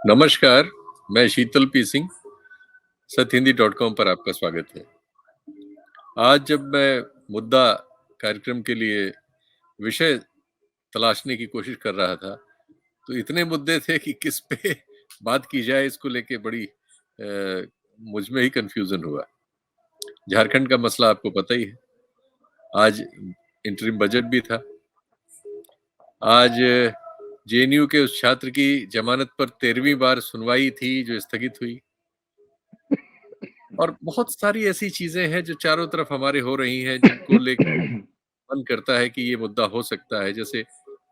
नमस्कार, मैं शीतल पी सिंह, सतहिंदी.com पर आपका स्वागत है। आज जब मैं मुद्दा कार्यक्रम के लिए विषय तलाशने की कोशिश कर रहा था, तो इतने मुद्दे थे कि किस पे बात की जाए इसको लेके बड़ी मुझ में ही कन्फ्यूज़न हुआ। झारखंड का मसला आपको पता ही है। आज इंटरिम बजट भी था। आज जेएनयू के उस छात्र की जमानत पर 13वीं बार सुनवाई थी जो स्थगित हुई। और बहुत सारी ऐसी चीजें हैं जो चारों तरफ हमारे हो रही हैं जिनको लेके मन करता है कि ये मुद्दा हो सकता है। जैसे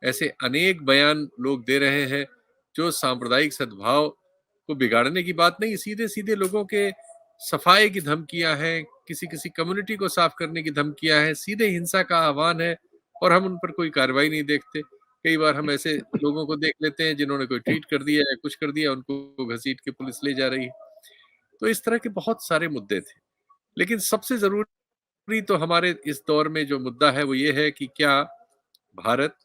ऐसे अनेक बयान लोग दे रहे हैं जो सांप्रदायिक सद्भाव को बिगाड़ने की बात नहीं, सीधे सीधे लोगों के सफाई की धमकियां हैं, किसी किसी कम्युनिटी को साफ करने की धमकियां हैं, सीधे हिंसा का आह्वान है और हम उन पर कोई कार्रवाई नहीं देखते। कई बार हम ऐसे लोगों को देख लेते हैं जिन्होंने कोई ट्वीट कर दिया या कुछ कर दिया, उनको घसीट के पुलिस ले जा रही है। तो इस तरह के बहुत सारे मुद्दे थे, लेकिन सबसे ज़रूरी तो हमारे इस दौर में जो मुद्दा है वो ये है कि क्या भारत,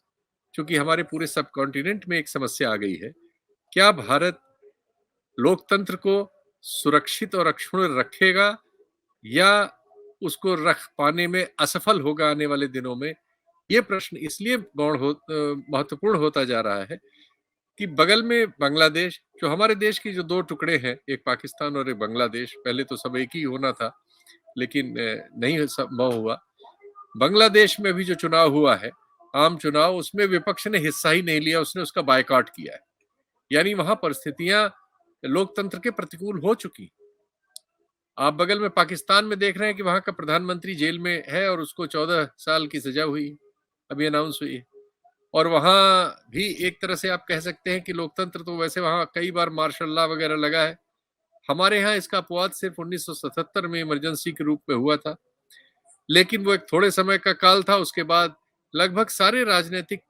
चूँकि हमारे पूरे सब कॉन्टिनेंट में एक समस्या आ गई है, क्या भारत लोकतंत्र को सुरक्षित और अक्षुण्ण रखेगा या उसको रख पाने में असफल होगा आने वाले दिनों में? ये प्रश्न इसलिए महत्वपूर्ण होता जा रहा है कि बगल में बांग्लादेश, जो हमारे देश की जो 2 टुकड़े हैं, एक पाकिस्तान और एक बांग्लादेश, पहले तो सब एक ही होना था, लेकिन नहीं संभव हुआ। बांग्लादेश में भी जो चुनाव हुआ है, आम चुनाव, उसमें विपक्ष ने हिस्सा ही नहीं लिया, उसने उसका बायकॉट किया है। यानी वहां परिस्थितियां लोकतंत्र के प्रतिकूल हो चुकी। आप बगल में पाकिस्तान में देख रहे हैं कि वहां का प्रधानमंत्री जेल में है और उसको 14 साल की सजा हुई, अभी अनाउंस हुई है। और वहां भी एक तरह से आप कह सकते हैं कि लोकतंत्र तो वैसे वहां कई बार मार्शल लॉ वगैरह लगा है। हमारे यहाँ इसका अपवाद सिर्फ 1977 में इमरजेंसी के रूप में हुआ था, लेकिन वो एक थोड़े समय का काल था। उसके बाद लगभग सारे राजनीतिक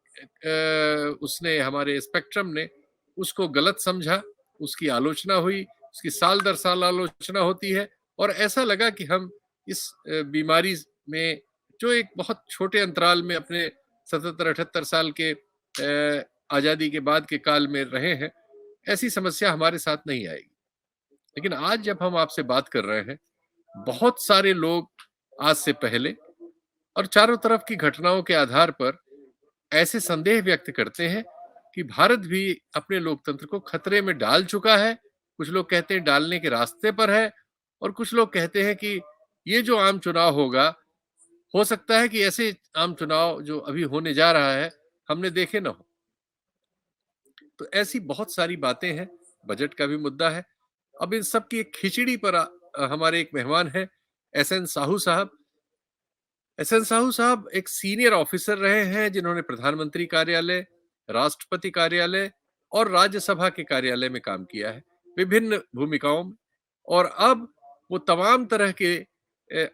उसने, हमारे स्पेक्ट्रम ने उसको गलत समझा, उसकी आलोचना हुई, उसकी साल दर साल आलोचना होती है और ऐसा लगा कि हम इस बीमारी में, जो एक बहुत छोटे अंतराल में अपने 77-78 साल के आजादी के बाद के काल में रहे हैं, ऐसी समस्या हमारे साथ नहीं आएगी। लेकिन आज जब हम आपसे बात कर रहे हैं, बहुत सारे लोग आज से पहले और चारों तरफ की घटनाओं के आधार पर ऐसे संदेह व्यक्त करते हैं कि भारत भी अपने लोकतंत्र को खतरे में डाल चुका है। कुछ लोग कहते हैं डालने के रास्ते पर है और कुछ लोग कहते हैं कि ये जो आम चुनाव होगा, हो सकता है कि ऐसे आम चुनाव जो अभी होने जा रहा है हमने देखे ना हो। तो ऐसी बहुत सारी बातें हैं, बजट का भी मुद्दा है। अब इन सब की एक खिचड़ी पर हमारे एक मेहमान हैं, एसएन साहू साहब। एसएन साहू साहब एक सीनियर ऑफिसर रहे हैं जिन्होंने प्रधानमंत्री कार्यालय, राष्ट्रपति कार्यालय और राज्यसभा के कार्यालय में काम किया है, विभिन्न भूमिकाओं में। और अब वो तमाम तरह के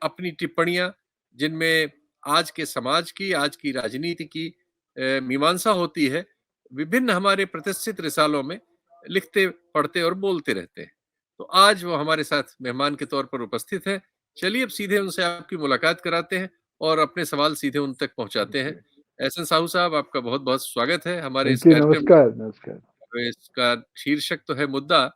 अपनी टिप्पणियां, जिनमें आज के समाज की, आज की राजनीति की मीमांसा होती है, विभिन्न हमारे प्रतिष्ठित रिसालों में लिखते, पढ़ते और बोलते रहते हैं। तो आज वो हमारे साथ मेहमान के तौर पर उपस्थित हैं। चलिए अब सीधे उनसे आपकी मुलाकात कराते हैं और अपने सवाल सीधे उन तक पहुंचाते हैं। एहसन साहू साहब, आपका बहुत बहुत स्वागत है हमारे इस थैंक यू। कार्यक्रम में। नमस्कार। नमस्कार। तो इसका शीर्षक तो है मुद्दा,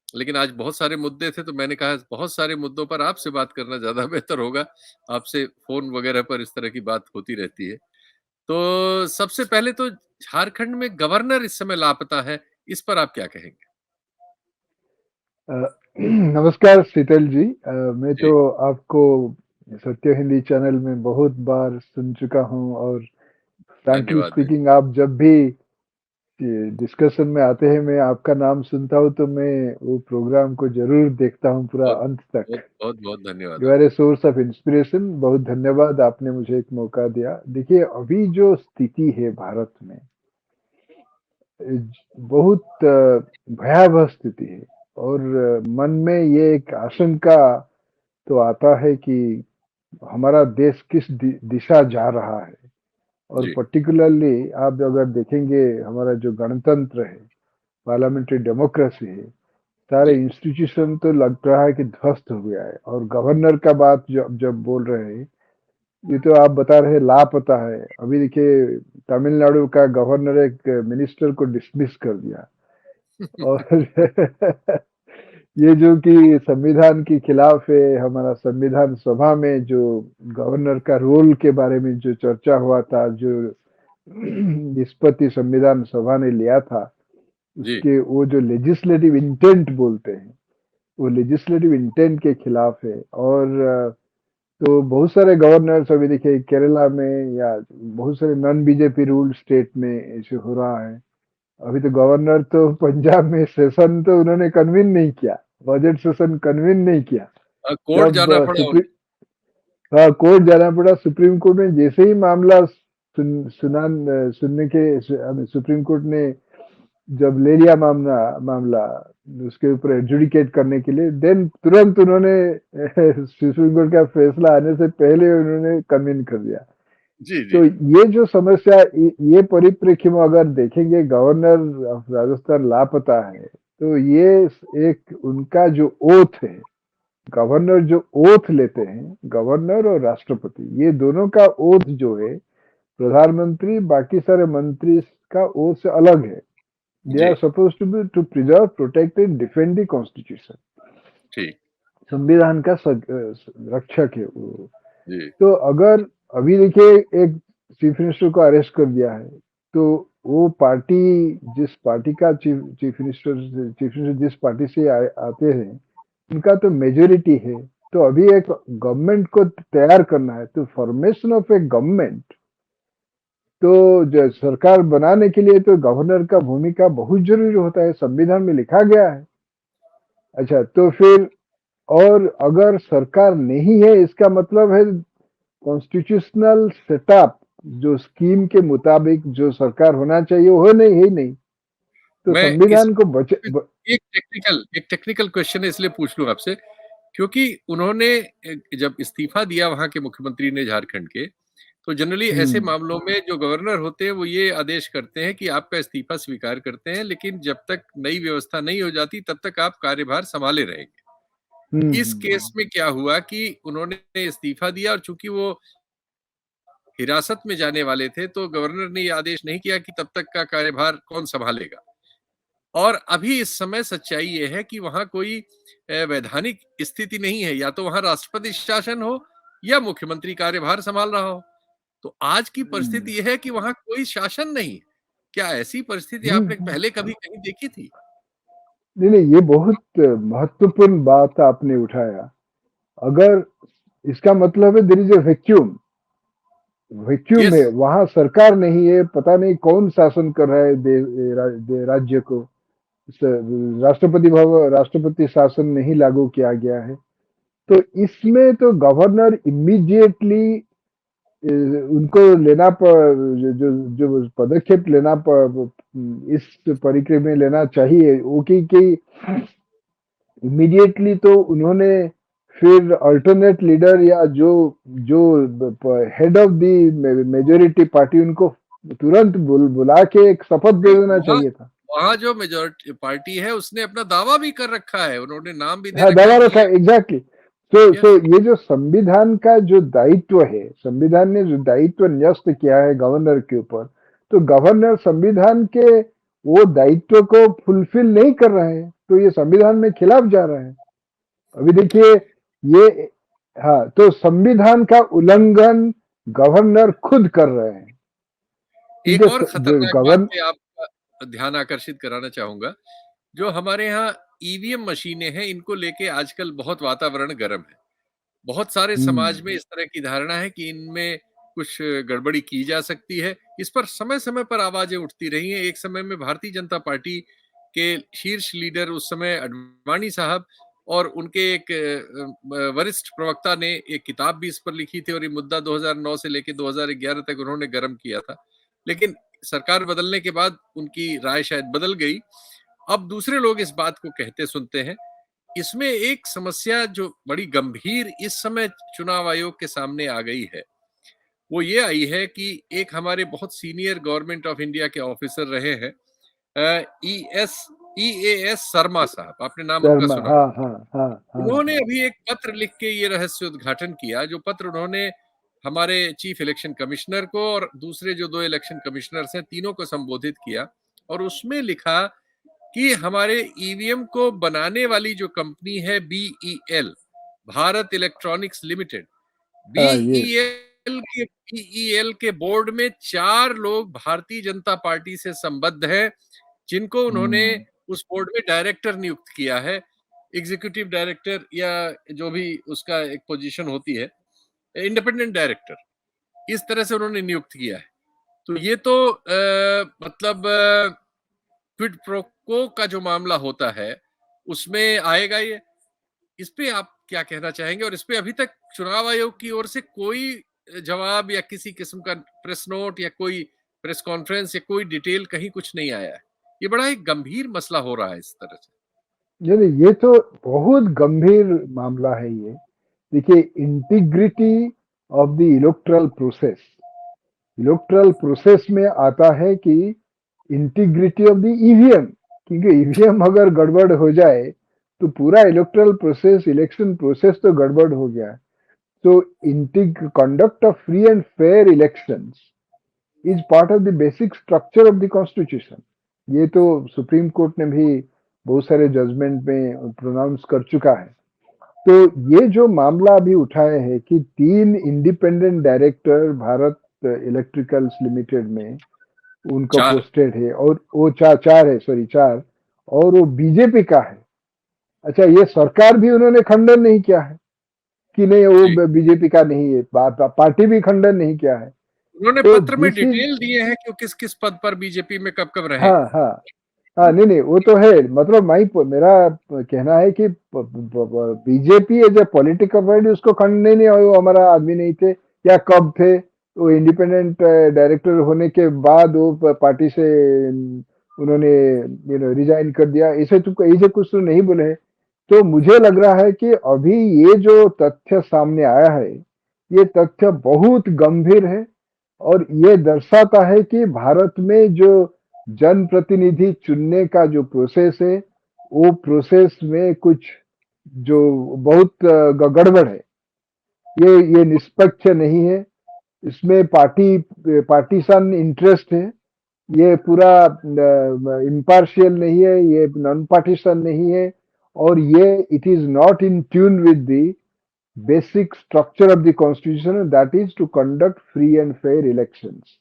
लेकिन आज बहुत सारे मुद्दे थे तो मैंने कहा बहुत सारे मुद्दों पर आपसे बात करना ज्यादा बेहतर होगा। आपसे फोन वगैरह पर इस तरह की बात होती रहती है। तो सबसे पहले तो झारखंड में गवर्नर इस समय लापता है, इस पर आप क्या कहेंगे? नमस्कार शीतल जी। मैं जी, तो आपको सत्य हिंदी चैनल में बहुत बार सुन चुका हूँ और फ्रैंकली धन्यवाद। स्पीकिंग, आप जब भी डिस्कशन में आते हैं, मैं आपका नाम सुनता हूँ तो मैं वो प्रोग्राम को जरूर देखता हूँ पूरा बहुत अंत तक। बहुत बहुत बहुत धन्यवाद यू आर ए आपका। Source of inspiration. बहुत धन्यवाद, आपने मुझे एक मौका दिया। देखिए, अभी जो स्थिति है भारत में, बहुत भयावह स्थिति है और मन में ये एक आशंका तो आता है कि हमारा देश किस दिशा जा रहा है। और जी, पर्टिकुलरली आप अगर देखेंगे, हमारा जो गणतंत्र है, पार्लियामेंट्री डेमोक्रेसी है, सारे जी, इंस्टीट्यूशन तो लग रहा है कि ध्वस्त हो गया है। और गवर्नर का बात जब जब बोल रहे हैं, ये तो आप बता रहे लापता है। अभी देखिए, तमिलनाडु का गवर्नर एक मिनिस्टर को डिसमिस कर दिया। और ये जो कि संविधान के खिलाफ है, हमारा संविधान सभा में जो गवर्नर का रोल के बारे में जो चर्चा हुआ था, जो निष्पत्ति संविधान सभा ने लिया था, जी, उसके वो जो लेजिस्लेटिव इंटेंट बोलते हैं, वो लेजिस्लेटिव इंटेंट के खिलाफ है। और तो बहुत सारे गवर्नर्स अभी देखिए केरला में या बहुत सारे नॉन बीजेपी रूल स्टेट में ऐसे हो रहा है। अभी तो गवर्नर तो पंजाब में सेशन तो उन्होंने कन्वीन नहीं किया, बजट सेशन कन्वीन नहीं किया। कोर्ट जब जाना पड़ा सुप्रीम उनको। हाँ, कोर्ट जाना पड़ा। सुप्रीम कोर्ट में जैसे ही मामला सुनने के सुप्रीम कोर्ट ने जब ले लिया मामला मामला उसके ऊपर एडजुडिकेट करने के लिए, देन तुरंत उन्होंने सुप्रीम कोर्ट का फैसला आने से पहले उन्होंने कन्वीन कर दिया। जी, जी, तो ये जो समस्या, ये परिप्रेक्ष्य में अगर देखेंगे, गवर्नर ऑफ राजस्थान लापता है, तो ये एक उनका जो ओथ है, गवर्नर जो ओथ लेते हैं, गवर्नर और राष्ट्रपति, ये दोनों का ओथ जो है, प्रधानमंत्री बाकी सारे मंत्री का ओथ से अलग है। दे जी, are suppose to be to preserve, protect and defend the constitution. ठीक, संविधान का रक्षक है वो। जी, तो अगर अभी देखिए एक चीफ मिनिस्टर को अरेस्ट कर दिया है, तो वो पार्टी, जिस पार्टी का चीफ मिनिस्टर जिस पार्टी से आते हैं, उनका तो मेजोरिटी है। तो अभी एक गवर्नमेंट को तैयार करना है, तो फॉर्मेशन ऑफ ए गवर्नमेंट, तो जो सरकार बनाने के लिए तो गवर्नर का भूमिका बहुत जरूरी होता है, संविधान में लिखा गया है। अच्छा, तो फिर और अगर सरकार नहीं है, इसका मतलब है कॉन्स्टिट्यूशनल सेटअप जो स्कीम के मुताबिक जो सरकार होना चाहिए वो नहीं है, ही नहीं। तो मैं इस संविधान को एक टेक्निकल क्वेश्चन इसलिए पूछ लूँ आपसे, क्योंकि उन्होंने जब इस्तीफा दिया वहाँ के मुख्यमंत्री ने झारखंड के, तो जनरली ऐसे हम्म मामलों में जो गवर्नर होते हैं वो ये आदेश करते हैं कि आपका इस्तीफा स्वीकार करते हैं, लेकिन जब तक नई व्यवस्था नहीं हो जाती तब तक आप कार्यभार संभाले रहेंगे। इस केस हम्म। में क्या हुआ कि उन्होंने इस्तीफा दिया और चूंकि वो हिरासत में जाने वाले थे, तो गवर्नर ने ये आदेश नहीं किया कि तब तक का कार्यभार कौन संभालेगा। और अभी इस समय सच्चाई ये है कि वहां कोई वैधानिक स्थिति नहीं है, या तो वहां राष्ट्रपति शासन हो या मुख्यमंत्री कार्यभार संभाल रहा हो। तो आज की परिस्थिति हम्म यह है कि वहां कोई शासन नहीं है। क्या ऐसी परिस्थिति आपने हम्म। पहले कभी कहीं देखी थी? नहीं नहीं, ये बहुत महत्वपूर्ण बात आपने उठाया। अगर इसका मतलब है there is a vacuum, vacuum yes. है, वहां सरकार नहीं है, पता नहीं कौन शासन कर रहा है राज्य को। राष्ट्रपति भवन, राष्ट्रपति शासन नहीं लागू किया गया है। तो इसमें तो गवर्नर इमीडिएटली उनको लेना जो पदक्षेप लेना इस परिक्रमा में लेना चाहिए वो कि इमीडिएटली तो उन्होंने फिर अल्टरनेट लीडर या जो जो head of the majority party, उनको तुरंत बुला के एक शपथ दे देना वहां चाहिए था। वहां जो मेजोरिटी पार्टी है उसने अपना दावा भी कर रखा है, उन्होंने नाम भी दे हाँ, रखा है दबा कि रखा ये। है, एग्जैक्टली। तो यस। ये जो संविधान का जो दायित्व है, संविधान ने जो दायित्व न्यस्त किया है गवर्नर के ऊपर, तो गवर्नर संविधान के वो दायित्व को फुलफिल नहीं कर रहे हैं, तो ये संविधान में खिलाफ जा रहा है। अभी देखिए ये, हाँ, तो संविधान का उल्लंघन गवर्नर खुद कर रहे हैं, एक क्योंकि और जो खतरनाक बात गवर्न पे आपका ध्यान आकर्षित कराना चाहूंगा। जो हमारे यहाँ ईवीएम मशीनें हैं, इनको लेके आजकल बहुत वातावरण गर्म है। बहुत सारे समाज में हम्म इस तरह की धारणा है कि इनमें कुछ गड़बड़ी की जा सकती है। इस पर समय-समय पर आवाजें उठती रही हैं। एक समय में भारतीय जनता पार्टी के शीर्ष लीडर उस समय अडवाणी साहब और उनके एक वरिष्ठ प्रवक्ता ने एक किताब भी इस पर लिखी थी, और ये मुद्दा 2009 से लेके 2011 तक उन्होंने गर्म किया था। लेकिन सरकार बदलने के बाद उनकी राय शायद बदल गई। अब दूसरे लोग इस बात को कहते सुनते हैं। इसमें एक समस्या जो बड़ी गंभीर इस समय चुनाव आयोग के सामने आ गई है, वो ये आई है कि एक हमारे बहुत सीनियर गवर्नमेंट ऑफ इंडिया के ऑफिसर रहे हैं, ईएस ईएएस शर्मा साहब, आपने नाम उनका शर्मा, सुना हाँ होगा। हाँ हाँ हाँ उन्होंने हाँ। अभी एक पत्र लिख के ये रहस्य उद्घाटन किया, जो पत्र उन्होंने हमारे चीफ इलेक्शन कमिश्नर को और दूसरे जो 2 इलेक्शन कमिश्नर्स हैं, तीनों को संबोधित किया। और उसमें लिखा कि हमारे ईवीएम को बनाने वाली जो कंपनी है बीईएल, भारत इलेक्ट्रॉनिक्स लिमिटेड, हाँ, ये बीईएल के बोर्ड में 4 लोग भारतीय जनता पार्टी से संबद्ध हैं, जिनको उन्होंने हुँ, उस बोर्ड में डायरेक्टर नियुक्त किया है, एग्जीक्यूटिव डायरेक्टर या जो भी उसका एक पोजीशन होती है, इंडिपेंडेंट डायरेक्टर, इस तरह से उन्होंने नियुक्त किया है। तो ये तो मतलब क्विड प्रो का जो मामला होता है, उसमें आएगा ये। इस पे आप क्या कहना चाहेंगे? और इस पे अभी तक चुनाव आयोग की ओर से कोई जवाब या किसी किस्म का प्रेस नोट या कोई प्रेस कॉन्फ्रेंस या कोई डिटेल कहीं कुछ नहीं आया है। ये बड़ा एक गंभीर मसला हो रहा है इस तरह से। नहीं, ये तो बहुत गंभीर मामला है ये। देखिए integrity of the electoral process में आता है कि इंटीग्रिटी ऑफ द ईवीएम, क्योंकि ईवीएम अगर गड़बड़ हो जाए तो पूरा इलेक्टोरल प्रोसेस, इलेक्शन प्रोसेस तो गड़बड़ हो गया। तो conduct of free and fair elections is part of the basic structure of the constitution। ये तो सुप्रीम कोर्ट ने भी बहुत सारे जजमेंट में प्रोनाउंस कर चुका है। तो ये जो मामला अभी उठाए है कि 3 independent director Bharat electricals limited में उनको 4 पोस्टेड है, और वो चार है, सॉरी 4, और वो बीजेपी का है। अच्छा, ये सरकार भी उन्होंने खंडन नहीं किया है कि नहीं जी। वो बीजेपी का नहीं है, पार्टी भी खंडन नहीं किया है। उन्होंने तो पत्र में दिस इज, डिटेल दिए हैं कि वो किस-किस पद पर बीजेपी में कब-कब रहे हाँ हैं। हाँ हाँ, नहीं नहीं, वो तो है। मतलब मेरा कहना है कि BJP as a political party उसको खंड नहीं, वो हमारा आदमी नहीं थे या कब थे। वो इंडिपेंडेंट डायरेक्टर होने के बाद वो पार्टी से उन्होंने रिजाइन कर दिया, ऐसे कुछ तो नहीं बोले हैं। तो मुझे लग रहा है कि अभी ये जो तथ्य सामने आया है, ये तथ्य बहुत गंभीर है, और ये दर्शाता है कि भारत में जो जनप्रतिनिधि चुनने का जो प्रोसेस है, वो प्रोसेस में कुछ जो बहुत गड़बड़ है। ये निष्पक्ष नहीं है, इसमें पार्टीशन इंटरेस्ट है, ये पूरा इम्पार्शियल नहीं है, ये नॉन पार्टीशन नहीं है, और ये it is not in tune with the basic structure of the constitution, that is to conduct free and fair elections.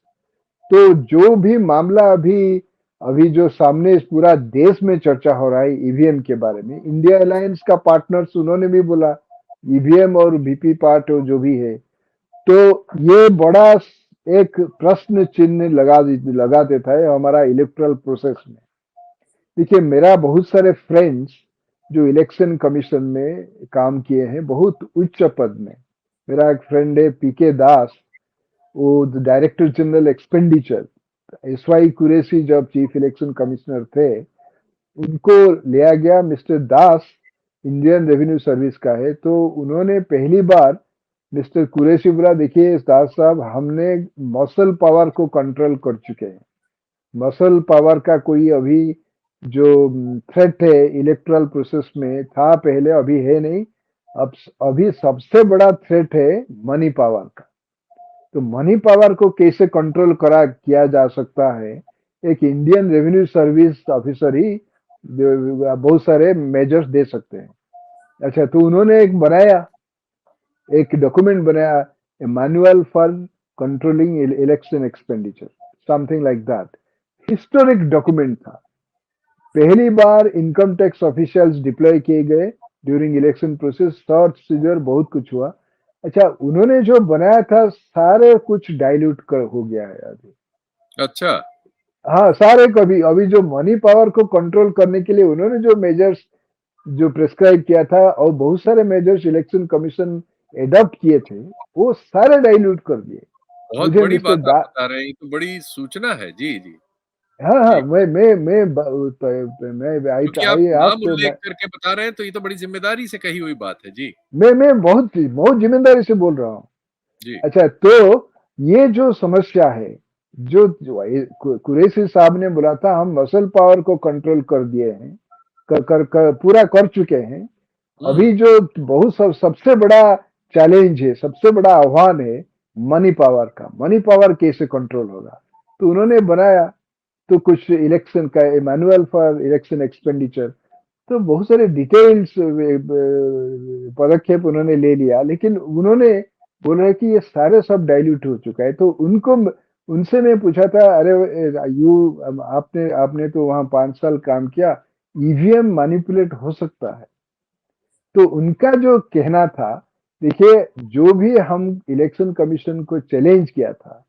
तो जो भी मामला अभी अभी जो सामने इस पूरा देश में चर्चा हो रहा है ईवीएम के बारे में, इंडिया अलायंस का पार्टनर्स उन्होंने भी बोला ईवीएम और वीपी पार्ट जो भी है, तो ये बड़ा एक प्रश्न चिन्ह लगा देता है हमारा इलेक्टोरल प्रोसेस में। देखिए मेरा बहुत सारे फ्रेंड्स जो इलेक्शन कमीशन में काम किए हैं बहुत उच्च पद में। मेरा एक फ्रेंड है पीके दास, वो director general expenditure. SY Qureshi जब चीफ इलेक्शन कमिश्नर थे, उनको लिया गया, मिस्टर दास इंडियन रेवेन्यू सर्विस का है, तो उन्होंने पहली बार मिस्टर कुरैशी बोला, देखिए दास साहब, हमने मसल पावर को कंट्रोल कर चुके हैं। मसल पावर का कोई अभी जो थ्रेट है इलेक्टोरल प्रोसेस में था पहले, अभी है नहीं। अब अभी सबसे बड़ा थ्रेट है मनी पावर का। तो मनी पावर को कैसे कंट्रोल करा किया जा सकता है, एक इंडियन रेवेन्यू सर्विस ऑफिसर ही बहुत सारे मेजर्स दे सकते हैं। अच्छा, तो उन्होंने एक डॉक्यूमेंट बनाया, a manual for controlling election expenditure, something like that. Historic document था, पहली बार इनकम टैक्स ऑफिशियल्स डिप्लॉय किए गए during election process, search seizure बहुत कुछ हुआ। अच्छा, उन्होंने जो बनाया था सारे कुछ डाइल्यूट कर हो गया है अभी। अच्छा। हाँ, सारे कभी अभी जो मनी पावर को कंट्रोल करने के लिए उन्होंने जो मेजर्स जो प्रिस्क्राइब किया था, और बहुत सारे मेजर्स इलेक्शन कमीशन एडॉप्ट किए थे, वो सारे डाइल्यूट कर दिए। बहुत मुझे बड़ी मिस्टर बात आप बता रहे हैं, ये तो बड़ी सूचना है। जी, जी। हाँ हाँ, जी, मैं क्योंकि आप आई नाम आप उल्लेख करके बता रहे हैं तो ये तो बड़ी ज़िम्मेदारी से कही हुई बात है। जी, मैं बहुत जिम्मेदारी से बोल रहा हूँ। जी। अच्छा, तो ये जो समस्या है, जो कुरैशी साहब ने बोला था हम मसल पावर को कंट्रोल कर दिए हैं, पूरा कर चुके हैं। हुँ, अभी जो सबसे बड़ा चैलेंज है, सबसे बड़ा आह्वान है मनी पावर का। मनी पावर कैसे कंट्रोल होगा, तो उन्होंने बनाया। तो कुछ इलेक्शन का मैनुअल फॉर इलेक्शन एक्सपेंडिचर, तो बहुत सारे डिटेल्स पदक्षेप उन्होंने ले लिया, लेकिन उन्होंने बोला कि ये सारे सब डाइल्यूट हो चुका है। तो उनको उनसे मैं पूछा था, अरे यू आपने आपने तो वहां 5 साल काम किया, ईवीएम मैनिपुलेट हो सकता है? तो उनका जो कहना था, देखिए जो भी हम इलेक्शन कमीशन को चैलेंज किया था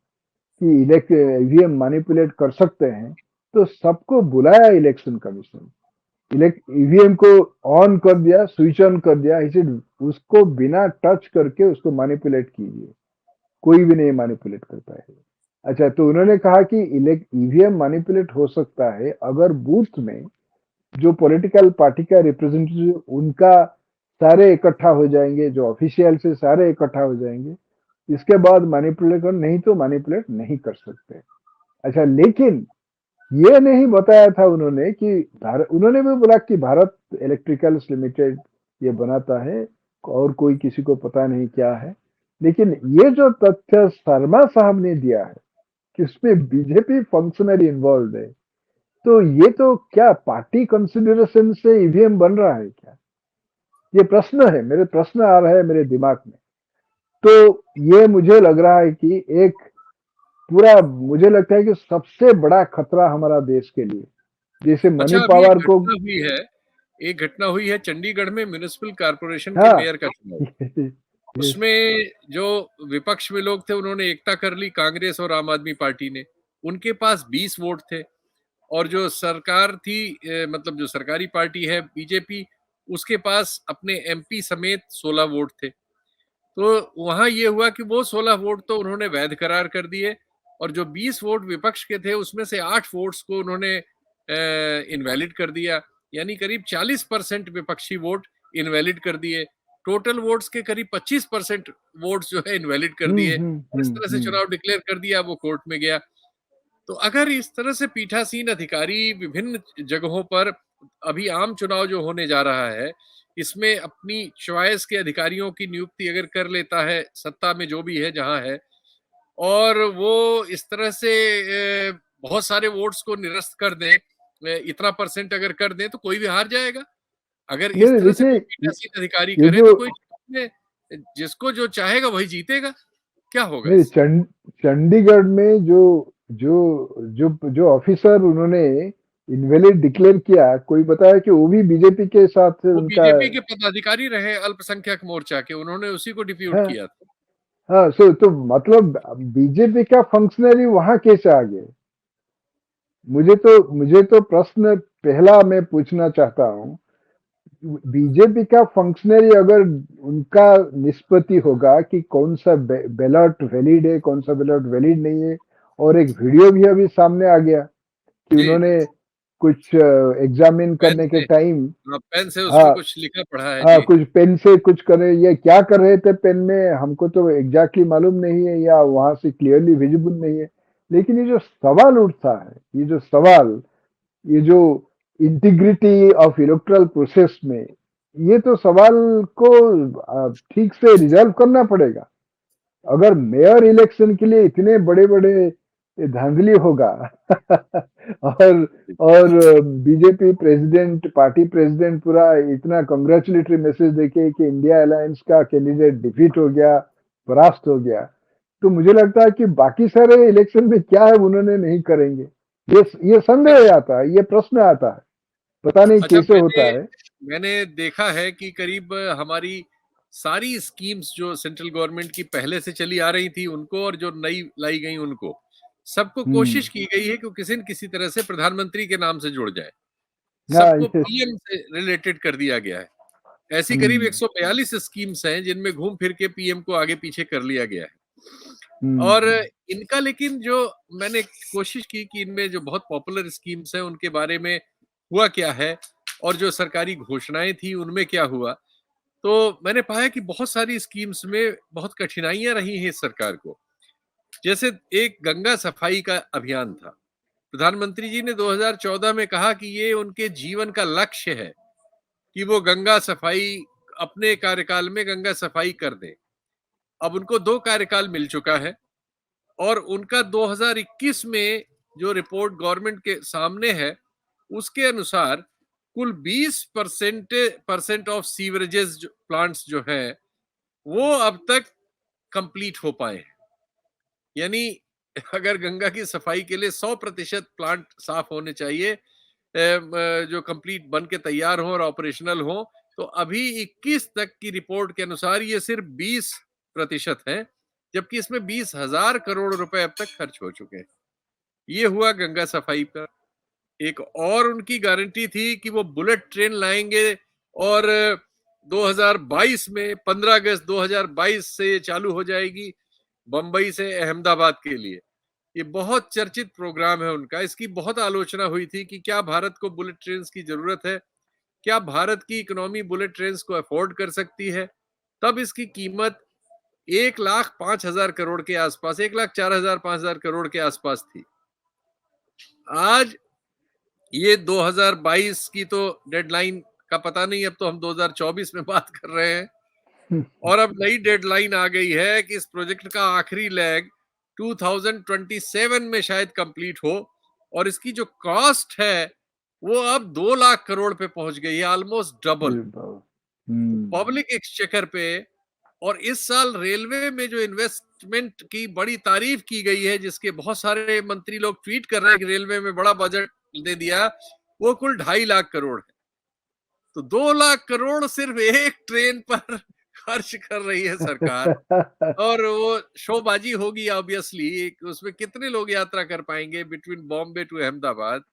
कि ईवीएम मैनिपुलेट कर सकते हैं, तो सबको बुलाया इलेक्शन कमीशन, ईवीएम को ऑन कर दिया, स्विच ऑन कर दिया, इसे उसको बिना टच करके उसको मैनिपुलेट कीजिए, कोई भी नहीं मैनिपुलेट कर पाएगा। अच्छा, तो उन्होंने कहा कि ईवीएम मैनिपुलेट हो सकता है अगर बूथ में जो पॉलिटिकल पार्टी का रिप्रेजेंटेटिव उनका सारे इकट्ठा हो जाएंगे, जो ऑफिशियल से सारे इकट्ठा हो जाएंगे, इसके बाद मैनिपुलेट कर, नहीं तो मैनिपुलेट नहीं कर सकते। अच्छा, लेकिन ये नहीं बताया था उन्होंने कि उन्होंने भी बोला कि भारत इलेक्ट्रिकल्स लिमिटेड ये बनाता है और कोई किसी को पता नहीं क्या है। लेकिन ये जो तथ्य शर्मा साहब ने दिया है कि उसमें बीजेपी फंक्शनरी इन्वॉल्व है, तो ये तो क्या पार्टी कंसिडरेशन से ईवीएम बन रहा है क्या? ये प्रश्न है, मेरे प्रश्न आ रहा है मेरे दिमाग में। तो ये मुझे लग रहा है कि एक पूरा, मुझे लगता है कि सबसे बड़ा खतरा हमारा देश के लिए, जैसे मनी अच्छा, अभी पावर एक को। घटना हुई है, एक घटना हुई है चंडीगढ़ में म्युनिसिपल कॉर्पोरेशन के हाँ। मेयर का चुनाव। उसमें जो विपक्ष में लोग थे उन्होंने एकता कर ली, कांग्रेस और आम आदमी पार्टी ने। उनके पास 20 वोट थे और जो सरकार थी, मतलब जो सरकारी पार्टी है बीजेपी, उसके पास अपने एमपी समेत 16 वोट थे। तो वहां ये हुआ कि वो 16 वोट तो उन्होंने वैध करार कर दिए और जो 20 वोट विपक्ष के थे उसमें से 8 वोट्स को उन्होंने इनवैलिड कर दिया। यानी करीब 40% विपक्षी वोट इनवैलिड कर दिए। टोटल वोट्स के करीब 25% वोट्स जो है इनवैलिड कर दिए और इस तरह से चुनाव डिक्लेयर कर दिया, वो कोर्ट में गया। तो अगर इस तरह से पीठासीन अधिकारी विभिन्न जगहों पर, अभी आम चुनाव जो होने जा रहा है, इसमें अपनी चॉइस के अधिकारियों की नियुक्ति अगर कर लेता है, सत्ता में जो भी है जहां है, और वो इस तरह से बहुत सारे वोट्स को निरस्त कर दें, इतना परसेंट अगर कर दें तो कोई भी हार जाएगा। अगर इस नहीं तरह से देखिए, कोई पीठासीन अधिकारी ये करे जो तो कोई जिसको जो चाहेगा वही जीतेगा। क्या होगा नहीं इससे? चंडीगढ़ में जो जो जो ऑफिसर उन्होंने इनवैलिड डिक्लेयर किया, कोई बताया कि वो भी बीजेपी के साथ वो उनका। बीजेपी के पदाधिकारी रहे, अल्पसंख्यक मोर्चा के, उन्होंने उसी को डिप्यूट हाँ। किया था। हाँ, सो तो मतलब बीजेपी का फंक्शनरी वहां कैसे आ गए? मुझे तो प्रश्न पहला मैं पूछना चाहता हूँ, बीजेपी का फंक्शनरी अगर उनका निष्पत्ति होगा कि कौन सा बैलट वैलिड है, कौन सा बैलट वैलिड नहीं है, और एक वीडियो भी अभी सामने आ गया कि जी, उन्होंने कुछ एग्जामिन पेन करने के से, टाइम। हाँ, पेन से उसमें हाँ। कुछ लिखा पढ़ा है हाँ, जी। कुछ पेन से कुछ करे, ये क्या कर रहे थे पेन में हमको तो एग्जैक्टली मालूम नहीं है, या वहां से क्लियरली विजिबल नहीं है। लेकिन ये जो सवाल उठता है, ये जो इंटीग्रिटी ऑफ इलेक्टोरल प्रोसेस में, ये तो सवाल को ठीक से रिजॉल्व करना पड़ेगा। अगर मेयर इलेक्शन के लिए इतने बड़े बड़े धांधली होगा और बीजेपी प्रेसिडेंट, पार्टी प्रेसिडेंट पूरा इतना कंग्रेचुलेटरी मैसेज देके कि इंडिया अलायंस का कैंडिडेट डिफीट हो गया, परास्त हो गया, तो मुझे लगता है कि बाकी सारे इलेक्शन में क्या है उन्होंने नहीं करेंगे। ये संदेह आता है, ये प्रश्न आता है, पता नहीं अच्छा, कैसे मैंने होता है। मैंने देखा है कि करीब हमारी सारी स्कीम्स जो सेंट्रल गवर्नमेंट की पहले से चली आ रही थी उनको, और जो नई लाई गई उनको, सबको हम्म। कोशिश की गई है कि किसी न किसी तरह से प्रधानमंत्री के नाम से जुड़ जाए। हाँ, सबको ये। पीएम से रिलेटेड कर दिया गया है। ऐसी करीब हम्म। 142 स्कीम्स हैं जिनमें घूम फिर के पीएम को आगे पीछे कर लिया गया है। और हम्म। इनका, लेकिन जो मैंने कोशिश की कि इनमें जो बहुत पॉपुलर स्कीम्स हैं उनके बारे में हुआ क्या है और जो सरकारी घोषणाएं थी उनमें क्या हुआ, तो मैंने पाया कि बहुत सारी स्कीम्स में बहुत कठिनाइयां रही हैं इस सरकार को। जैसे एक गंगा सफाई का अभियान था। प्रधानमंत्री जी ने 2014 में कहा कि ये उनके जीवन का लक्ष्य है कि वो गंगा सफाई, अपने कार्यकाल में गंगा सफाई कर दें। अब उनको 2 कार्यकाल मिल चुका है और उनका 2021 में जो रिपोर्ट गवर्नमेंट के सामने है, उसके अनुसार कुल 20% ऑफ सीवरेजेस प्लांट्स जो है वो अब तक कंप्लीट हो पाए हैं। यानी अगर गंगा की सफाई के लिए 100% प्लांट साफ होने चाहिए, जो कंप्लीट बन के तैयार हो और ऑपरेशनल हो, तो अभी 21 तक की रिपोर्ट के अनुसार ये सिर्फ 20% है, जबकि इसमें 20,000 करोड़ रुपए अब तक खर्च हो चुके हैं। ये हुआ गंगा सफाई पर। एक और उनकी गारंटी थी कि वो बुलेट ट्रेन लाएंगे और 2022 में 15 अगस्त 2022 से ये चालू हो जाएगी बंबई से अहमदाबाद के लिए। ये बहुत चर्चित प्रोग्राम है उनका। इसकी बहुत आलोचना हुई थी कि क्या भारत को बुलेट ट्रेन की जरूरत है, क्या भारत की इकोनॉमी बुलेट ट्रेन को अफोर्ड कर सकती है। तब इसकी कीमत 1,05,000 करोड़ के आसपास, 1,04,000 5,000 करोड़ के आसपास थी। आज ये 2022 की तो डेडलाइन का पता नहीं, अब तो हम 2024 में बात कर रहे हैं और अब नई डेडलाइन आ गई है कि इस प्रोजेक्ट का आखिरी लेग 2027 में शायद कंप्लीट हो और इसकी जो कॉस्ट है वो अब 2 लाख करोड़ पे पहुंच गई है, ऑलमोस्ट डबल पब्लिक एक्सचेकर पे। और इस साल रेलवे में जो इन्वेस्टमेंट की बड़ी तारीफ की गई है, जिसके बहुत सारे मंत्री लोग ट्वीट कर रहे हैं कि रेलवे में बड़ा बजट दे दिया, वो कुल 2.5 लाख करोड़ है। तो 2 लाख करोड़ सिर्फ एक ट्रेन पर खर्च कर रही है सरकार और वो शोबाजी होगी ऑब्वियसली। उसमें कितने लोग यात्रा कर पाएंगे बिटवीन बॉम्बे टू अहमदाबाद।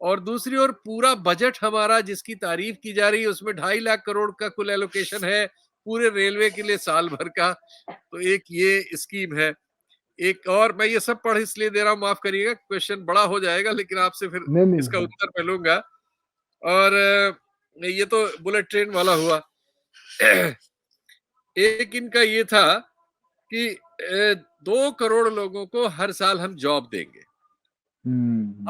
और दूसरी ओर पूरा बजट हमारा जिसकी तारीफ की जा रही है उसमें 2.5 लाख करोड़ का कुल एलोकेशन है पूरे रेलवे के लिए साल भर का। तो एक ये स्कीम है। एक और, मैं ये सब पढ़ इसलिए दे रहा हूँ, माफ करिएगा, क्वेश्चन बड़ा हो जाएगा, लेकिन आपसे फिर नहीं नहीं इसका नहीं। उत्तर मैं लूंगा। और ये तो बुलेट ट्रेन वाला हुआ। एक इनका ये था कि 2 करोड़ लोगों को हर साल हम जॉब देंगे।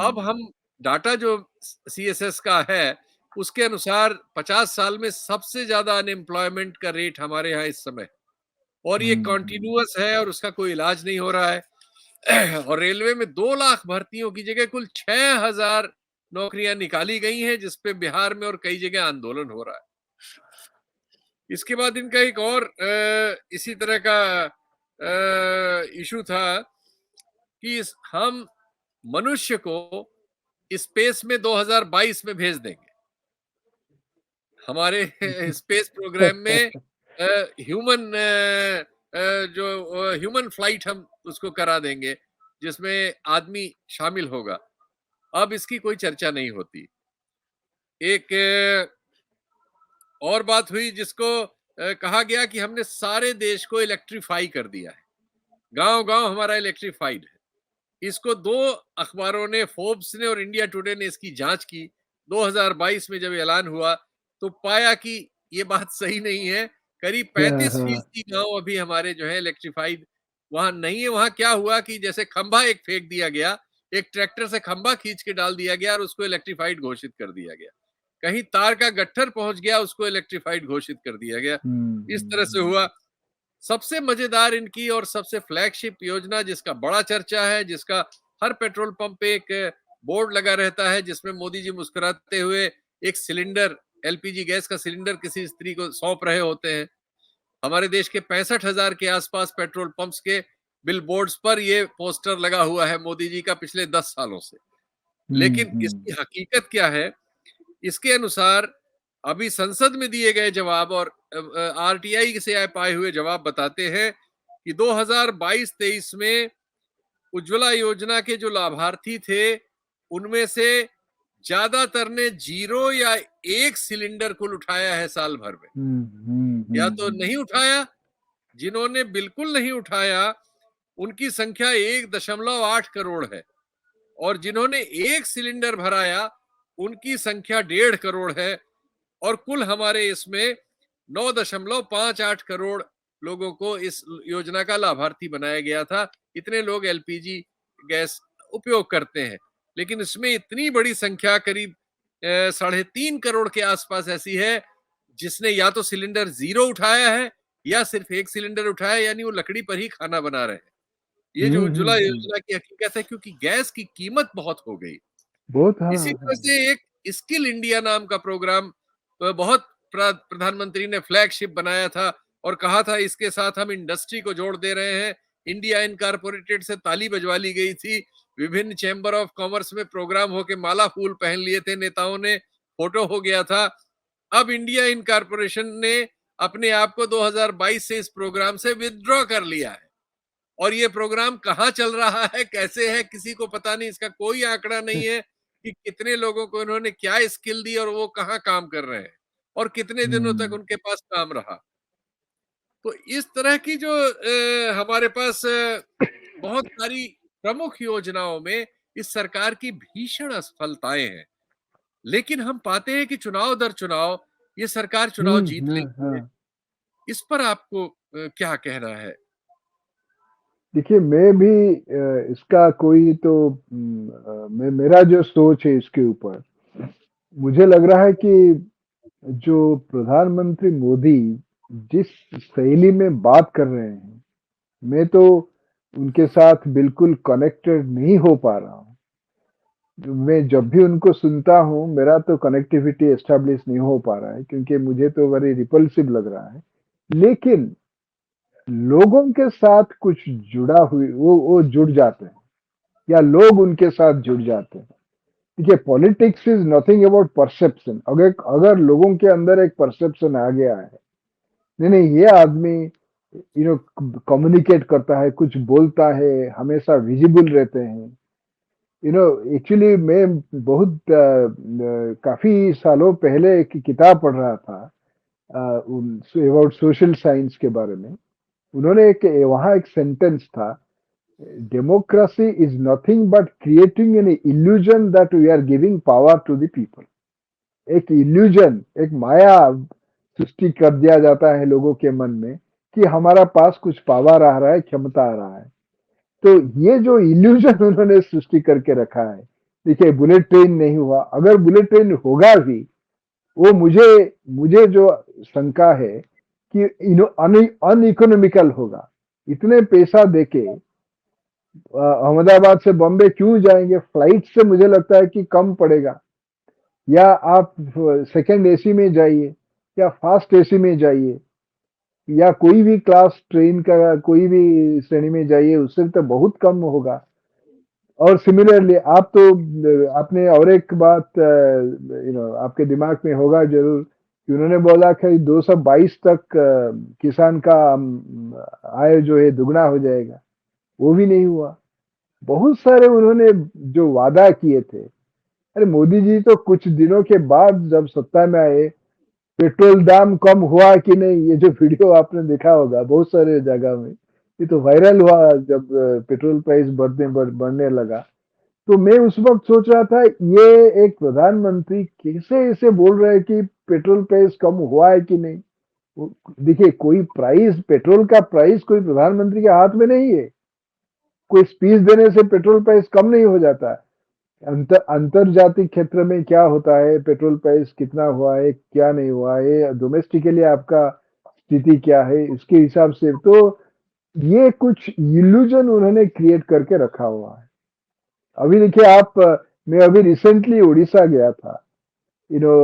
अब हम डाटा जो सीएसएस का है उसके अनुसार 50 साल में सबसे ज्यादा अनएम्प्लॉयमेंट का रेट हमारे यहाँ इस समय, और ये कॉन्टिन्यूअस है और उसका कोई इलाज नहीं हो रहा है। और रेलवे में 2 लाख भर्तियों की जगह कुल 6,000 नौकरियां निकाली गई हैं, जिसपे बिहार में और कई जगह आंदोलन हो रहा है। इसके बाद इनका एक और इसी तरह का इशू था कि हम मनुष्य को स्पेस में 2022 में भेज देंगे। हमारे स्पेस प्रोग्राम में ह्यूमन जो ह्यूमन फ्लाइट हम उसको करा देंगे जिसमें आदमी शामिल होगा। अब इसकी कोई चर्चा नहीं होती। एक और बात हुई जिसको कहा गया कि हमने सारे देश को इलेक्ट्रीफाई कर दिया है, गांव गांव हमारा इलेक्ट्रीफाइड है। इसको 2 अखबारों ने, फोर्ब्स ने और इंडिया टुडे ने इसकी जांच की 2022 में जब ऐलान हुआ, तो पाया कि ये बात सही नहीं है। करीब 35% गांव अभी हमारे जो है इलेक्ट्रीफाइड वहां नहीं है। वहां क्या हुआ कि जैसे खंभा एक फेंक दिया गया, एक ट्रैक्टर से खंभा खींच के डाल दिया गया और उसको इलेक्ट्रीफाइड घोषित कर दिया गया। कहीं तार का गट्ठर पहुंच गया, उसको इलेक्ट्रीफाइड घोषित कर दिया गया। इस तरह से हुआ। सबसे मजेदार इनकी और सबसे फ्लैगशिप योजना जिसका बड़ा चर्चा है, जिसका हर पेट्रोल पंप पे एक बोर्ड लगा रहता है जिसमें मोदी जी मुस्कुराते हुए एक सिलेंडर, एलपीजी गैस का सिलेंडर किसी स्त्री को सौंप रहे होते हैं। हमारे देश के 65,000 के आसपास पेट्रोल पंप्स के बिल बोर्ड्स पर ये पोस्टर लगा हुआ है मोदी जी का पिछले 10 सालों से। लेकिन इसकी हकीकत क्या है? इसके अनुसार अभी संसद में दिए गए जवाब और आरटीआई से पाए हुए जवाब बताते हैं कि 2022-23 में उज्ज्वला योजना के जो लाभार्थी थे उनमें से ज्यादातर ने 0 या 1 सिलेंडर कुल उठाया है साल भर में, या तो नहीं उठाया। जिन्होंने बिल्कुल नहीं उठाया उनकी संख्या 1.8 करोड़ है, और जिन्होंने 1 सिलेंडर भराया उनकी संख्या 1.5 करोड़ है। और कुल हमारे इसमें 9.58 करोड़ लोगों को इस योजना का लाभार्थी बनाया गया था। इतने लोग एलपीजी गैस उपयोग करते हैं, लेकिन इसमें इतनी बड़ी संख्या करीब 3.5 करोड़ के आसपास ऐसी है जिसने या तो सिलेंडर 0 उठाया है या सिर्फ 1 सिलेंडर उठाया, यानी वो लकड़ी पर ही खाना बना रहे हैं। ये जो उज्ज्वला योजना की हकीकत है, क्योंकि गैस की कीमत बहुत हो गई। बहुत, इसी हाँ, वजह हाँ। से एक स्किल इंडिया नाम का प्रोग्राम बहुत प्रधानमंत्री ने फ्लैगशिप बनाया था और कहा था इसके साथ हम इंडस्ट्री को जोड़ दे रहे हैं। इंडिया इनकॉर्पोरेटेड से ताली बजवा ली गई थी। विभिन्न चैम्बर ऑफ कॉमर्स में प्रोग्राम होके माला फूल पहन लिए थे नेताओं ने, फोटो हो गया था। अब इंडिया इनकॉर्पोरेशन ने अपने आप को 2022 से इस प्रोग्राम से विथड्रॉ कर लिया है और ये प्रोग्राम कहाँ चल रहा है, कैसे है, किसी को पता नहीं। इसका कोई आंकड़ा नहीं है कि कितने लोगों को इन्होंने क्या स्किल दी और वो कहाँ काम कर रहे हैं और कितने दिनों तक हुँ। उनके पास काम रहा। तो इस तरह की जो हमारे पास बहुत सारी प्रमुख योजनाओं में इस सरकार की भीषण असफलताएं हैं, लेकिन हम पाते हैं कि चुनाव दर चुनाव ये सरकार चुनाव हुँ, जीत हाँ, लेती है। हाँ। इस पर आपको क्या कहना है? देखिए, मैं भी इसका कोई तो मेरा जो सोच है इसके ऊपर, मुझे लग रहा है कि जो प्रधानमंत्री मोदी जिस शैली में बात कर रहे हैं, मैं तो उनके साथ बिल्कुल कनेक्टेड नहीं हो पा रहा हूँ। मैं जब भी उनको सुनता हूँ, मेरा तो कनेक्टिविटी एस्टेब्लिश नहीं हो पा रहा है क्योंकि मुझे तो वेरी रिपल्सिव लग रहा है। लेकिन लोगों के साथ कुछ जुड़ा हुई वो जुड़ जाते हैं या लोग उनके साथ जुड़ जाते हैं। देखिए, politics is nothing about perception. अगर अगर लोगों के अंदर एक परसेप्शन आ गया है, नहीं, ये आदमी कम्युनिकेट करता है, कुछ बोलता है, हमेशा विजिबल रहते हैं। एक्चुअली मैं बहुत काफ़ी सालों पहले एक किताब पढ़ रहा था अबाउट सोशल साइंस के बारे में। उन्होंने वहाँ एक सेंटेंस था, democracy is nothing but creating an illusion that we are giving power to the people. एक इल्यूजन, एक माया सृष्टि कर दिया जाता है लोगों के मन में कि हमारा पास कुछ पावर आ रहा है, क्षमता आ रहा है। तो ये जो इल्यूजन उन्होंने सृष्टि करके रखा है, देखिए बुलेट ट्रेन नहीं हुआ, अगर बुलेट ट्रेन होगा भी, वो मुझे मुझे जो शंका है कि अनइकोनॉमिकल होगा। इतने पैसा देके अहमदाबाद से बॉम्बे क्यों जाएंगे? फ्लाइट से मुझे लगता है कि कम पड़ेगा। या आप सेकंड एसी में जाइए या फास्ट एसी में जाइए या कोई भी क्लास ट्रेन का कोई भी श्रेणी में जाइए, उससे तो बहुत कम होगा। और सिमिलरली आप तो आपने और एक बात आपके दिमाग में होगा जरूर कि उन्होंने बोला कि 222 तक किसान का आय जो है दुगना हो जाएगा। वो भी नहीं हुआ। बहुत सारे उन्होंने जो वादा किए थे, अरे मोदी जी तो कुछ दिनों के बाद जब सत्ता में आए, पेट्रोल दाम कम हुआ कि नहीं, ये जो वीडियो आपने देखा होगा बहुत सारे जगह में, ये तो वायरल हुआ जब पेट्रोल प्राइस बढ़ने लगा। तो मैं उस वक्त सोच रहा था, ये एक प्रधानमंत्री कैसे ऐसे बोल रहे हैं कि पेट्रोल प्राइस कम हुआ है कि नहीं। देखिए, कोई प्राइस, पेट्रोल का प्राइस कोई प्रधानमंत्री के हाथ में नहीं है। कोई स्पीच देने से पेट्रोल प्राइस कम नहीं हो जाता। अंतरजातीय क्षेत्र में क्या होता है, पेट्रोल प्राइस कितना हुआ है, क्या नहीं हुआ है, डोमेस्टिकली आपका स्थिति क्या है, इसके हिसाब से तो ये कुछ इल्यूजन उन्होंने क्रिएट करके रखा हुआ है। अभी देखिए आप, मैं अभी रिसेंटली उड़ीसा गया था।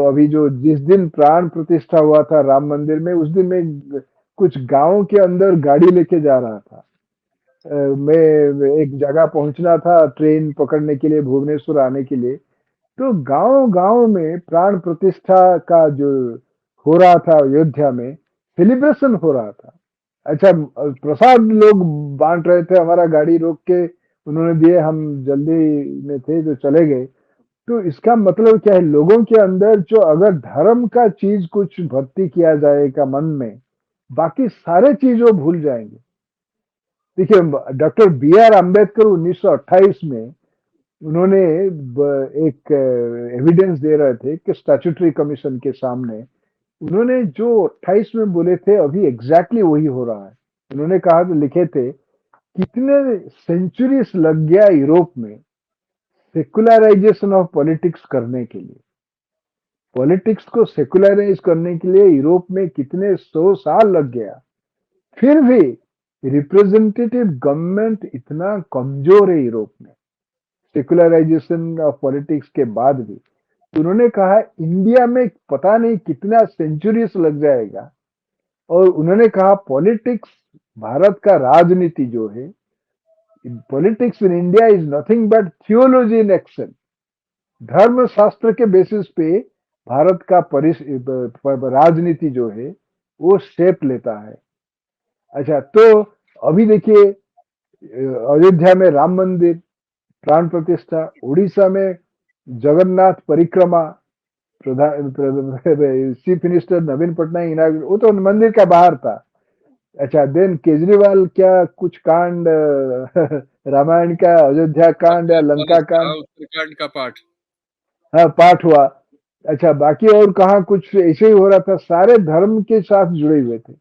अभी जो जिस दिन प्राण प्रतिष्ठा हुआ था राम मंदिर में, उस दिन मैं कुछ गांव के अंदर गाड़ी लेके जा रहा था। मैं एक जगह पहुंचना था ट्रेन पकड़ने के लिए, भुवनेश्वर आने के लिए। तो गांव-गांव में प्राण प्रतिष्ठा का जो हो रहा था अयोध्या में, सेलिब्रेशन हो रहा था। अच्छा, प्रसाद लोग बाँट रहे थे, हमारा गाड़ी रोक के उन्होंने दिए, हम जल्दी में थे जो चले गए। तो इसका मतलब क्या है, लोगों के अंदर जो अगर धर्म का चीज़ कुछ भर्ती किया जाएगा मन में, बाकी सारे चीज़ वो भूल जाएँगे। देखिए, डॉक्टर बी आर अम्बेडकर 1928 में उन्होंने एक एविडेंस दे रहे थे कि स्टैट्यूटरी कमीशन के सामने उन्होंने जो 28 में बोले थे, अभी एग्जैक्टली वही हो रहा है। उन्होंने कहा, तो लिखे थे, कितने सेंचुरीज लग गया यूरोप में सेकुलराइजेशन ऑफ पॉलिटिक्स करने के लिए। पॉलिटिक्स को सेकुलराइज करने के लिए यूरोप में कितने 100 साल लग गया। फिर भी रिप्रेजेंटेटिव गवर्नमेंट इतना कमजोर है यूरोप में, सेकुलराइजेशन ऑफ पॉलिटिक्स के बाद भी। तो उन्होंने कहा इंडिया में पता नहीं कितना सेंचुरीज लग जाएगा, और उन्होंने कहा पॉलिटिक्स, भारत का राजनीति जो है, politics in India is nothing but theology in action. धर्म शास्त्र के बेसिस पे भारत का राजनीति जो है वो शेप लेता है। अच्छा, तो अभी देखिए अयोध्या में राम मंदिर प्राण प्रतिष्ठा, उड़ीसा में जगन्नाथ परिक्रमा, प्रधान चीफ मिनिस्टर नवीन पटनायक इनाग्रेट, वो तो मंदिर का बाहर था। अच्छा, देन केजरीवाल क्या कुछ कांड रामायण का, अयोध्या कांड या लंका कांड, उत्तराखंड का पाठ, हाँ पाठ हुआ। अच्छा, बाकी और कहाँ कुछ ऐसे ही हो रहा था, सारे धर्म के साथ जुड़े हुए थे।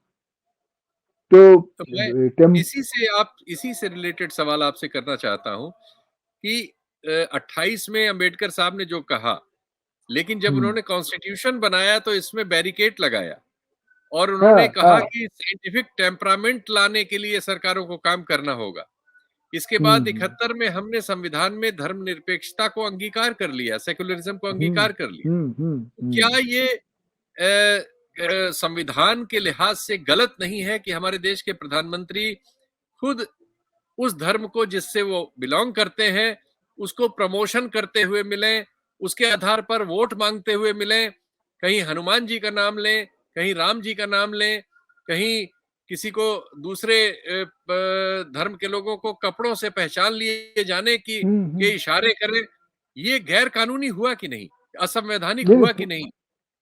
तो तो मैं इसी से रिलेटेड सवाल आपसे करना चाहता हूं कि 28 में अंबेडकर साहब ने जो कहा, लेकिन जब उन्होंने कॉन्स्टिट्यूशन बनाया तो इसमें बैरिकेड लगाया और उन्होंने हाँ कहा हाँ कि साइंटिफिक टेम्परामेंट लाने के लिए सरकारों को काम करना होगा। इसके बाद 71 में हमने संविधान में धर्मनिरपेक्षता को अंगीकार कर लिया, सेकुलरिज्म को अंगीकार कर लिया। तो क्या ये संविधान के लिहाज से गलत नहीं है कि हमारे देश के प्रधानमंत्री खुद उस धर्म को जिससे वो बिलोंग करते हैं उसको प्रमोशन करते हुए मिलें, उसके आधार पर वोट मांगते हुए मिलें, कहीं हनुमान जी का नाम लें, कहीं राम जी का नाम लें, कहीं किसी को दूसरे धर्म के लोगों को कपड़ों से पहचान लिए जाने की के इशारे करें? ये गैर कानूनी हुआ कि नहीं, असंवैधानिक नहीं हुआ नहीं कि नहीं?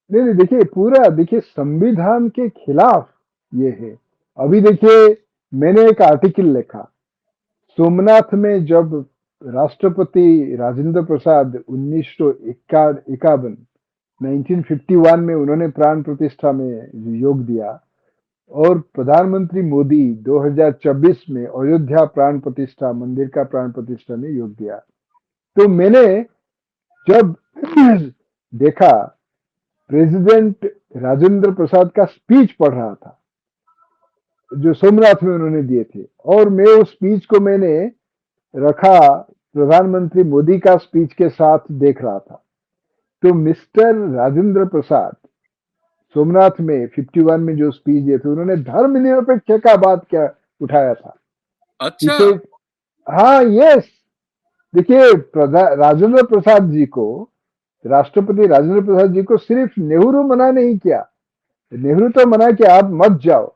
नहीं नहीं, देखिए पूरा, देखिए संविधान के खिलाफ ये है। अभी देखिए मैंने एक आर्टिकल लिखा, सोमनाथ में जब राष्ट्रपति राजेंद्र प्रसाद 1951 1951 में उन्होंने प्राण प्रतिष्ठा में योग दिया, और प्रधानमंत्री मोदी 2024 में अयोध्या प्राण प्रतिष्ठा, मंदिर का प्राण प्रतिष्ठा में योग दिया। तो मैंने जब देखा, प्रेसिडेंट राजेंद्र प्रसाद का स्पीच पढ़ रहा था जो सोमनाथ में उन्होंने दिए थे, और मैं उस स्पीच को मैंने रखा प्रधानमंत्री मोदी का स्पीच के साथ देख रहा था। तो मिस्टर राजेंद्र प्रसाद सोमनाथ में 51 में जो स्पीच दिए थे, उन्होंने धर्मनिरपेक्ष का बात क्या उठाया था। अच्छा, हाँ, यस, देखिए राजेंद्र प्रसाद जी को, राष्ट्रपति राजेंद्र प्रसाद जी को सिर्फ नेहरू मना नहीं किया, नेहरू तो मना कि आप मत जाओ,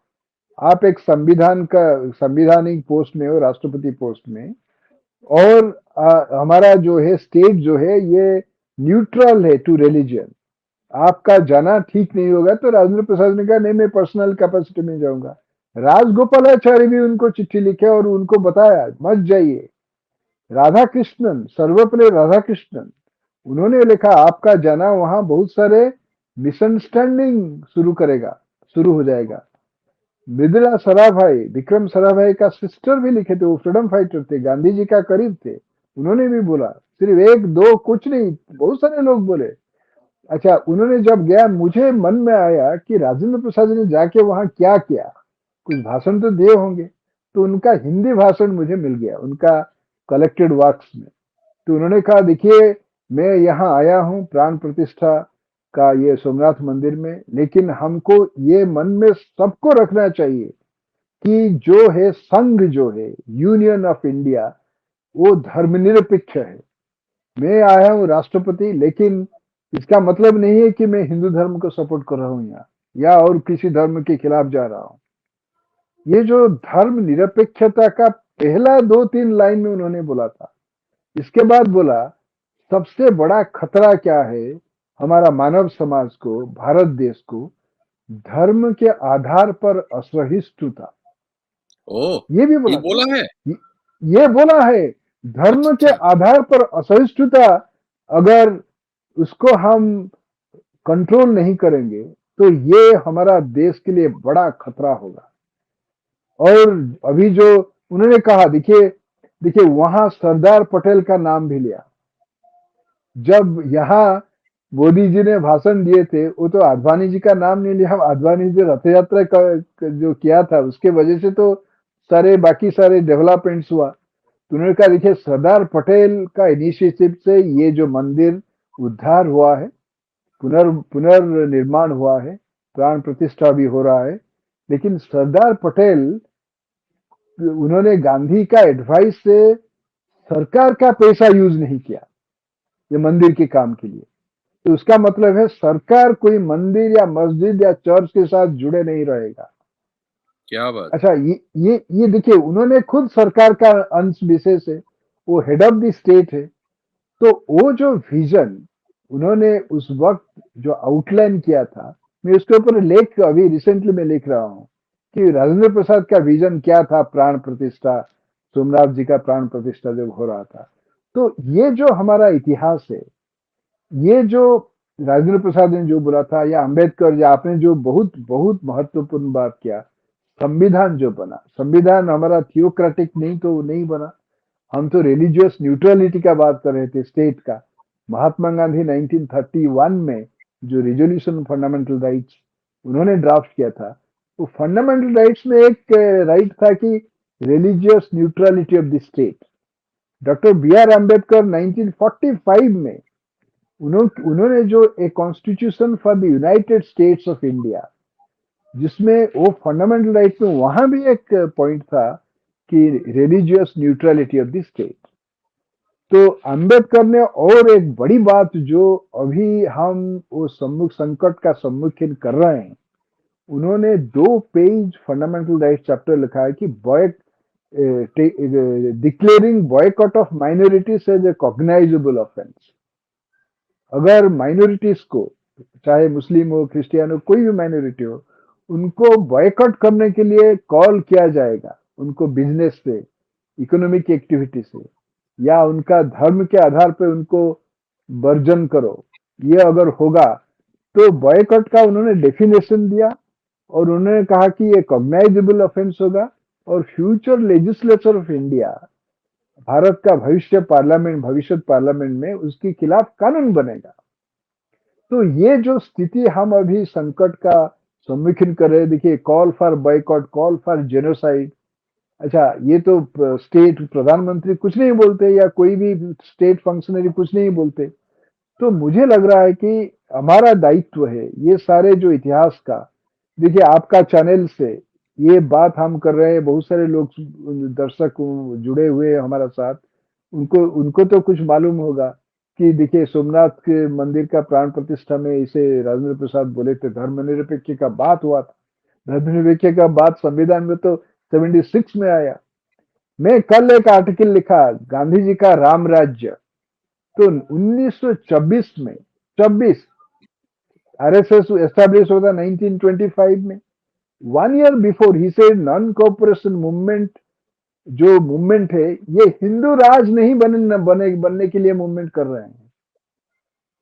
आप एक संविधानिक पोस्ट में हो, राष्ट्रपति पोस्ट में, और हमारा जो है स्टेट जो है ये न्यूट्रल है टू रिलीजन, आपका जाना ठीक नहीं होगा। तो राजेंद्र प्रसाद ने कहा नहीं, मैं पर्सनल कैपेसिटी में जाऊंगा। राजगोपालाचारी भी उनको चिट्ठी लिखे और उनको बताया मत जाइए। राधा कृष्णन, सर्वपल्ली राधा कृष्णन, उन्होंने लिखा आपका जाना वहां बहुत सारे मिसअंडरस्टैंडिंग शुरू हो जाएगा। मृदुला सराभाई, विक्रम सराभाई का सिस्टर भी लिखे थे, वो फ्रीडम फाइटर थे, गांधी जी का करीब थे, उन्होंने भी बोला, सिर्फ एक दो कुछ नहीं, बहुत सारे लोग बोले। अच्छा, उन्होंने जब गया, मुझे मन में आया कि राजेंद्र प्रसाद ने जाके वहां क्या किया, कुछ भाषण तो दिए होंगे, तो उनका हिंदी भाषण मुझे मिल गया, उनका कलेक्टेड वर्क्स में। तो उन्होंने कहा देखिए मैं यहाँ आया हूँ प्राण प्रतिष्ठा का ये सोमनाथ मंदिर में, लेकिन हमको ये मन में सबको रखना चाहिए कि जो है संघ जो है यूनियन ऑफ इंडिया वो धर्मनिरपेक्ष है। मैं आया हूँ राष्ट्रपति, लेकिन इसका मतलब नहीं है कि मैं हिंदू धर्म को सपोर्ट कर रहा हूँ यहाँ, या और किसी धर्म के खिलाफ जा रहा हूँ। ये जो धर्म निरपेक्षता का पहला 2-3 लाइन में उन्होंने बोला था, इसके बाद बोला सबसे बड़ा खतरा क्या है हमारा मानव समाज को, भारत देश को, धर्म के आधार पर असहिष्णुता। ये भी ये बोला था, बोला है? ये बोला है, धर्म के अच्छा, आधार पर असहिष्णुता, अगर उसको हम कंट्रोल नहीं करेंगे तो ये हमारा देश के लिए बड़ा खतरा होगा। और अभी जो उन्होंने कहा, देखिए देखिए वहां सरदार पटेल का नाम भी लिया। जब यहाँ मोदी जी ने भाषण दिए थे, वो तो आडवाणी जी का नाम नहीं लिया, आडवाणी जी रथ यात्रा जो किया था उसके वजह से तो सारे बाकी सारे डेवलपमेंट्स हुआ। तो उन्होंने कहा देखिए सरदार पटेल का इनिशिएटिव से ये जो मंदिर उद्धार हुआ है, पुनर्निर्माण हुआ है, प्राण प्रतिष्ठा भी हो रहा है। लेकिन सरदार पटेल, उन्होंने गांधी का एडवाइस से सरकार का पैसा यूज नहीं किया ये मंदिर के काम के लिए। तो उसका मतलब है सरकार कोई मंदिर या मस्जिद या चर्च के साथ जुड़े नहीं रहेगा। क्या बात है। अच्छा, ये देखिए उन्होंने खुद सरकार का अंश विशेष है, वो हेड ऑफ द स्टेट है। तो वो जो विजन उन्होंने उस वक्त जो आउटलाइन किया था, मैं उसके ऊपर लेख अभी रिसेंटली में लिख रहा हूँ कि राजेंद्र प्रसाद का विजन क्या था प्राण प्रतिष्ठा, सोमनाथ जी का प्राण प्रतिष्ठा जब हो रहा था। तो ये जो हमारा इतिहास है, ये जो राजेंद्र प्रसाद ने जो बोला था या अंबेडकर या आपने जो बहुत बहुत महत्वपूर्ण बात किया, संविधान जो बना, संविधान हमारा थियोक्रेटिक नहीं तो नहीं बना। हम तो रिलीजियस न्यूट्रलिटी का बात कर रहे थे स्टेट का। महात्मा गांधी 1931 में जो रिजोल्यूशन फंडामेंटल राइट्स उन्होंने ड्राफ्ट किया था, वो फंडामेंटल राइट्स में एक राइट था कि religious neutrality of the state. Doctor B R Ambedkar 1945 में उन्होंने जो एक constitution for the united states of India, जिसमें वो फंडामेंटल राइट में वहां भी एक पॉइंट था कि religious neutrality of the state. तो अंबेडकर ने और एक बड़ी बात जो अभी हम वो संकट का सम्मुखीन कर रहे हैं, उन्होंने 2 पेज फंडामेंटल राइट चैप्टर लिखा है कि declaring boycott of minorities as a cognizable offence. अगर माइनॉरिटीज को, चाहे मुस्लिम हो, क्रिश्चियन हो, कोई भी माइनॉरिटी हो, उनको बॉयकॉट करने के लिए कॉल किया जाएगा, उनको बिजनेस से, इकोनॉमिक एक्टिविटी से, या उनका धर्म के आधार पर उनको वर्जन करो, ये अगर होगा तो बॉयकॉट का उन्होंने डेफिनेशन दिया और उन्होंने कहा कि ये कॉग्नाइजेबल ऑफेंस होगा और future legislature of India, Bharat का भविष्य पार्लियामेंट में उसके खिलाफ कानून बनेगा। तो ये जो स्थिति हम अभी संकट का सम्मुखीन कर रहे हैं, देखिए call for boycott, call for genocide. अच्छा, ये तो स्टेट प्रधानमंत्री कुछ नहीं बोलते या कोई भी स्टेट फंक्शनरी कुछ नहीं बोलते। तो मुझे लग रहा है कि हमारा दायित्व है ये सारे जो इतिहास का, देखिए आपका चैनल से ये बात हम कर रहे हैं, बहुत सारे लोग दर्शक जुड़े हुए हैं हमारा साथ, उनको उनको तो कुछ मालूम होगा कि देखिए सोमनाथ के मंदिर का प्राण प्रतिष्ठा में इसे राजेंद्र प्रसाद बोले थे, धर्मनिरपेक्ष का बात हुआ था। धर्मनिरपेक्ष का बात संविधान में तो 76 में आया। मैं कल एक आर्टिकल लिखा गांधी जी का राम राज्य, तो 1926 में 26 आरएसएस एस्टैब्लिश होता 1925 में। 1 year before he said non cooperation movement, जो मूवमेंट है ये हिंदू राज नहीं बनने के लिए मूवमेंट कर रहे हैं।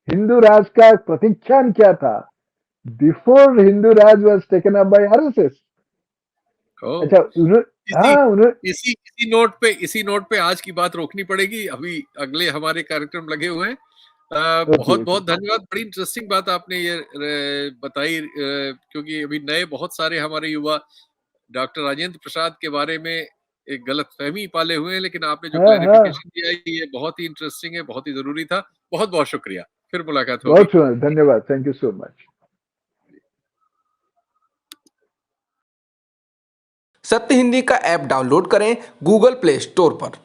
हिंदू राज का प्रतीक्षान क्या था before Hindu Raj was taken up by RSS. अच्छा, इसी हाँ इसी नोट पे आज की बात रोकनी पड़ेगी। अभी अगले हमारे कार्यक्रम लगे हुए हैं। ओके बहुत ओके। बहुत धन्यवाद। बड़ी इंटरेस्टिंग बात आपने ये बताई, क्योंकि अभी नए बहुत सारे हमारे युवा डॉक्टर राजेंद्र प्रसाद के बारे में एक गलत फहमी पाले हुए हैं, लेकिन आपने जो हाँ हाँ, क्लैरिफिकेशन दिया है ये बहुत ही इंटरेस्टिंग है, बहुत ही जरूरी था। बहुत बहुत शुक्रिया। फिर मुलाकात होगी। बहुत धन्यवाद, थैंक यू सो मच। सत्य हिंदी का ऐप डाउनलोड करें गूगल प्ले स्टोर पर।